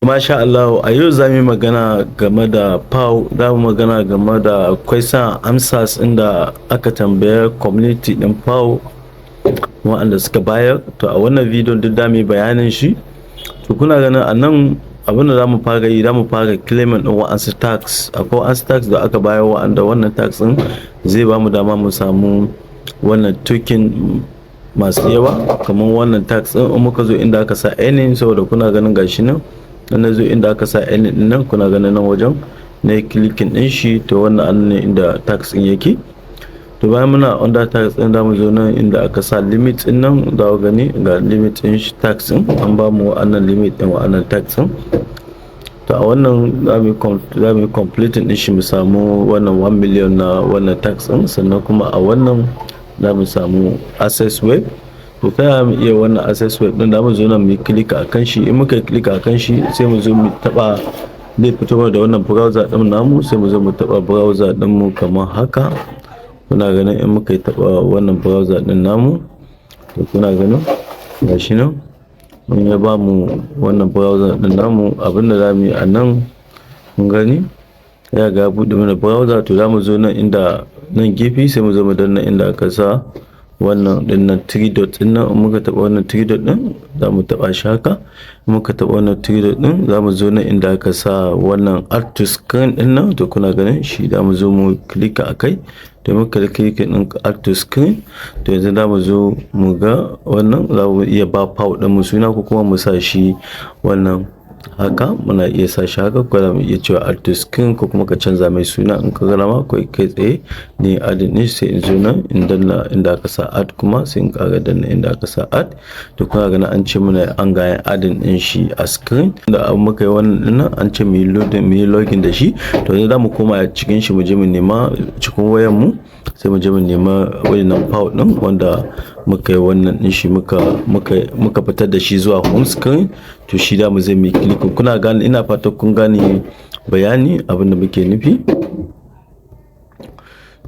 Masha Allah, a yau za mu yi magana game da PAU, za mu magana game da question answers inda aka tambaya community din PAU waɗanda suka bayar. To a wannan video duk da mu yi bayanin shi. To kuna ganin a nan abinda za mu fara yi, za mu fara claiming din wa'ansu tax. Akwai wa'ansu tax da aka bayar wa'anda wannan tax din zai ba mu dama mu samu wannan token masu yawa kamar wannan tax din. In muka zo inda aka sa earning, saboda kuna ganin gashi nan na zo inda aka sa earning din nan, kuna ganin nan wajen na yi clicking din shi. To wannan an ne inda tax din yake. To bayan muna under tax din da mu zo nan inda aka sa limit din nan, za ku gani ga limit din shi tax din an ba mu wannan limit din wannan tax din. To a wannan za mu completing din shi mu samu wannan 1 million na wannan tax din. Sannan kuma a wannan za mu samu access web. To ta mu iya wannan access web din, da mu zo nan mu click akan shi. In muka click akan shi sai mu zo mu taba, zai fito da wannan browser din namu. Sai mu zo mu taba browser din mu kamar haka. Kuna ganin in muka taba wannan browser din namu, to kuna ganin gashi nan mun ya ba mu wannan browser din namu. Abinda za mu yi a nan, kun gani ya ga bude mana browser. To za mu zo nan inda nan gefe, sai mu zo mu danna inda aka sa wannan dinnan 3 dot din nan. Muka taba wannan 3 dot din, za mu taba shi haka. Muka taba wannan 3 dot din, za mu zo nan inda aka sa wannan add to screen din nan. To kuna ganin shi, za mu zo mu click akai. To muka click din add to screen, to yanzu za mu zo mu ga wannan, za mu iya ba PAU din mu suna, ko kuma mu sa shi wannan haka. Muna iya sa shi haka, ko za mu iya cewa add to screen, ko kuma ka canza mai suna in ka gana ma. Ko kai tsaye ne add ne, sai in zo nan in danna inda aka sa add, kuma sai in ƙara danna inda aka sa add. To kuna gana an ce muna an ga adding din shi a screen da muka yi wannan din nan, an ce mu yi login da shi. To yanzu za mu koma cikin shi, mu je mu nema cikin wayan mu, sai mu je mu nema wannan PAU din wanda muka yi wannan din shi, muka fitar da shi zuwa home screen. To shi da mu zai mu click. Kuna gane, ina fata kun gane bayani abin da muke nufi.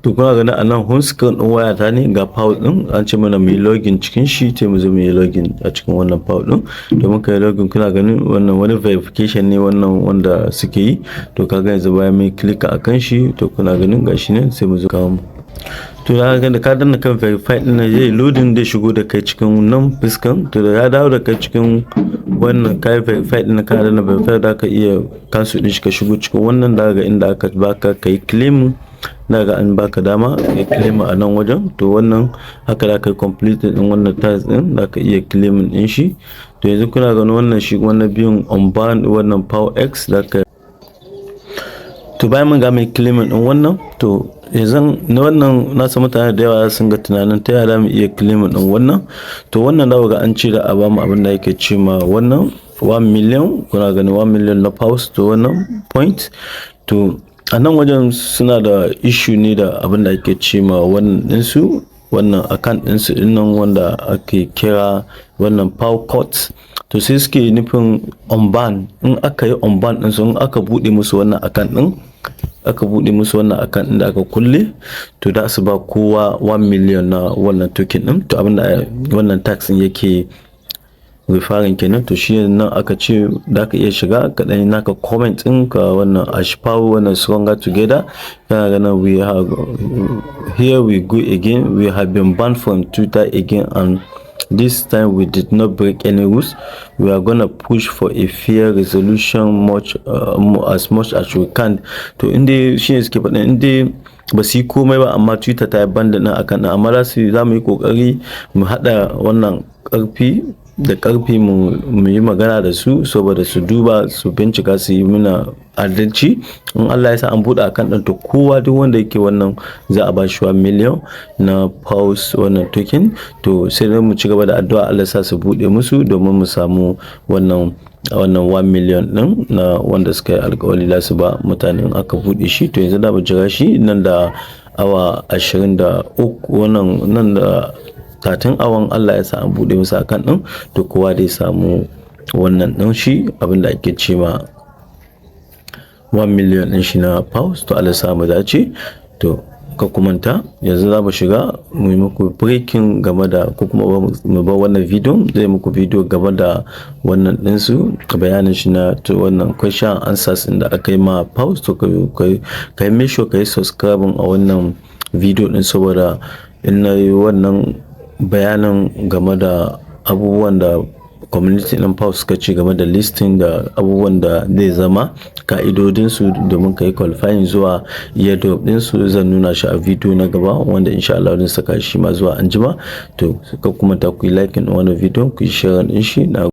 To kuna gani a nan home screen din waya ta ne, ga PAU din an ce mana mu yi login cikin shi. Sai mu zo mu yi login a cikin wannan PAU din. To muka yi login, kuna ganin wannan wani verification ne wannan wanda suke yi. To kaga yanzu bayan mu click akan shi, to kuna ganin gashi ne, sai mu zo kawo mu. To da ka danna kan verify din nan, zai loading da shigo da kai cikin nan fuskan. To da ya dawo da kai cikin wannan kai verify din, ka danna verify, da ka iya cancel din shi ka shigo cikin wannan. Daga inda aka baka kai claim, daga an baka dama kai claim a nan wajen. To wannan haka da kai complete din wannan task din, da ka iya claim din shi. To yanzu kuna ganin wannan shi wannan biyun on ban wannan PAU X da ka. To bayan mun ga mai claim din wannan, to yanzu na wannan na san mutane da yawa sun ga tunanin ta yaya mu iya claim din wannan. To wannan da ga an ce da a bamu abin da yake ce ma wannan 1 million. Kuna gani 1 million na PAU. To wannan point, to a nan wajen suna da issue ne da abin da ake ce ma wannan ɗinsu, wannan account ɗinsu dinnan wanda ake kira wannan PAU codes. To sai suke nufin on ban. In aka yi on ban ɗinsu, in aka buɗe musu wannan account ɗin, aka buɗe musu wannan account ɗin da aka kulle, to da su ba kowa 1 million na wannan token ɗin. To abin da wannan tax ɗin yake referring kenan. To shi nan aka ce da ka iya shiga kaɗan naka comment ɗin ka wannan PAU wannan stronger together. Kana ganin we have here we go again, we have been banned from Twitter again, and this time we did not break any rules. We are gonna push for a fair resolution as much as we can. To inda shi ne suke faɗin, inda ba su yi komai ba amma Twitter ta yi banda nan akan nan, amma za mu yi kokari mu haɗa wannan ƙarfi mu yi magana da su, saboda su duba, su bincika, su yi mana adalci. In Allah ya sa an buɗe akan ɗin, to kowa duk wanda yake wannan za a ba shi 1 million na PAU wannan token. To sai dai mu ci gaba da addu'a Allah ya sa su buɗe musu, domin mu samu wannan 1 million din na wanda suka yi alƙawari za su ba mutane aka buɗe shi. To yanzu da mu jira shi nan da awa 23, wannan nan da 30 awan Allah ya sa an buɗe musu akan ɗin. To kowa dai samu wannan ɗin shi abinda ake ce ma 1 million din shi na PAU. To Allah ya sa mu dace. To ka kumanta yanzu za mu shiga mu yi muku breaking game da ko kuma mu ba wannan video zai muku video game da wannan ɗinsu bayanin shi na to wannan question answers da aka yi ma pause to ka yi make sure ka yi subscribe a wannan video ɗin saboda in na yi wannan bayanin game da abubuwan da community ɗin pause suka ce game da listing da abubuwan da zai zama ka'idodinsu domin ka yi qualifying zuwa airdrop ɗinsu zan nuna shi a video na gaba wanda insha Allah zan saka shi ma zuwa anjima to ka kuma ta ku yi like wannan video ku yi share ɗin shi na